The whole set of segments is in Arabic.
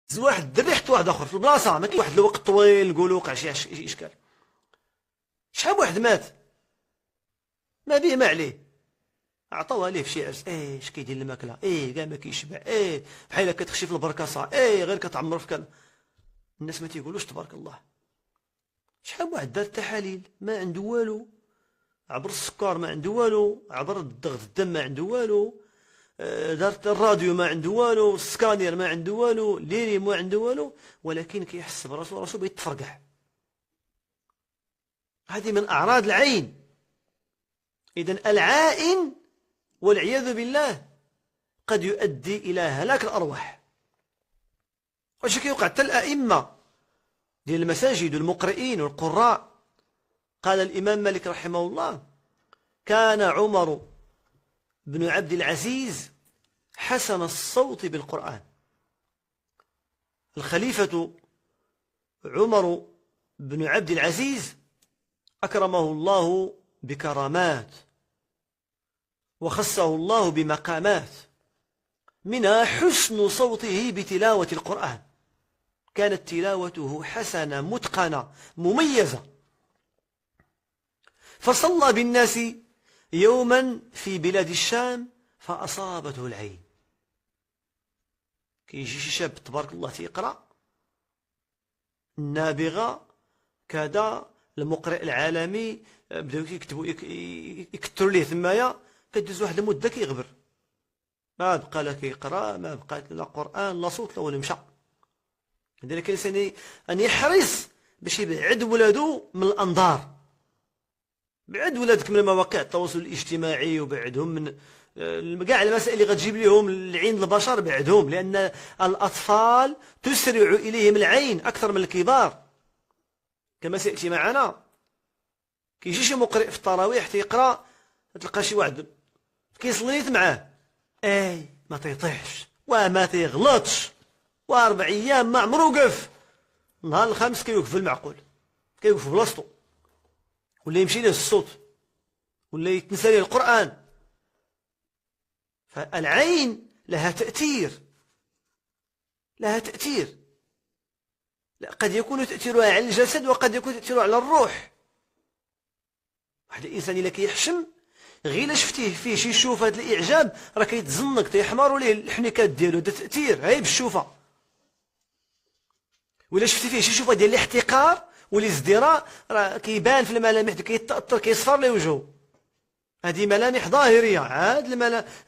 دز واحد الدري حط واحد اخر في البلاصه، ما كاين واحد الوقت طويل نقولوا وقع شي اشكال. شحال واحد مات ما به ما عليه، عطاوها ليه في شي عرس، اش كيدير الماكله، كاع ما كيشبع، بحال كتخشي في البركاسه، غير كتعمر في كلام. الناس ما تيقولوش تبارك الله. شحال واحد دار التحاليل ما عنده والو، عبر السكر ما عنده والو، عبر الضغط الدم ما عنده والو، دارت الراديو ما عنده والو، السكانير ما عنده والو، ليري ما عنده والو، ولكن كيحس براسو بيتفرقع. هذه من أعراض العين. إذن العائن والعياذ بالله قد يؤدي إلى هلاك الأرواح. واش كيوقع حتى الأئمة ديال المساجد والمقرئين والقراء. قال الإمام مالك رحمه الله: كان عمر بن عبد العزيز حسن الصوت بالقرآن. الخليفة عمر بن عبد العزيز أكرمه الله بكرامات وخصه الله بمقامات، منها حسن صوته بتلاوة القرآن. كانت تلاوته حسنة متقنة مميزة. فصلى بالناس يوما في بلاد الشام فأصابته العين. كيجي شي شاب تبارك الله تيقرأ النابغة كذا، المقرئ العالمي، بداو كيكتبوا يكثروا ليه ثمايا، كدوز واحد المدة كيغبر، ما بقى لا كيقرا، ما بقات لا قرآن لا صوت لا والو، مشى. لذلك الإنسان أن يحرص باش يبعد ولادو من الأنظار. بعد ولادك من مواقع التواصل الاجتماعي، وبعدهم من كاع المسائل اللي غتجيب لهم العين البشر، بعدهم، لأن الأطفال تسرع إليهم العين أكثر من الكبار. كما سيأتي معنا، كيجي شي مقرئ في التراويح تيقرا، تلقى شي واحد كيصليت معاه، ما تيطيحش وما تيغلطش، و4 أيام ما عمرو وقف، نهار الخامس كيوقف في المعقول، كيوقف في بلاصتو، ولا يمشي ليه الصوت، ولا يتنسى ليه القرآن. فالعين لها تأثير، لها تأثير. قد يكون تأثيرها على الجسد وقد يكون تأثيرها على الروح. واحد الإنسان إلا كيحشم، غير إلا شفتيه فيه شي شوفة الإعجاب راه كيتزنق، تيحمروا ليه الحنيكات ديالو، هذا تأثير هاي بالشوفة. ولا شفتي فيه شي شوفة ديال الاحتقار والازدراء راه كيبان في الملامح، كيتأثر، كيصفر ليه وجهه. هذه ملامح ظاهرية. هذا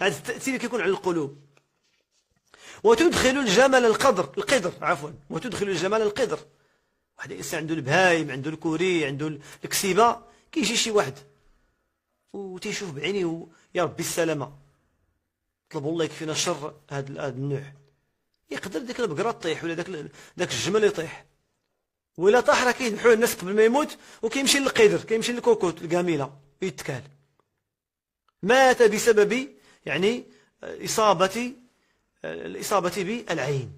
التأثير اللي كيكون على القلوب. وتدخل الجمل القدر وتدخل الجمال القدر. واحد الانسان عنده البهايم، عنده الكوري، عنده الكسيبه، كيجي شي واحد وتيشوف بعينيه يا ربي السلامه، طلبوا الله يكفينا شر هذا النوع. يقدر ديك البقره تطيح، ولا داك الجمل يطيح، ولا طاح راه كيذبحوه الناس قبل ما يموت، وكيمشي للقدر، كيمشي للكوكوت الكاميله ويتكال. مات بسبب يعني الإصابة بالعين.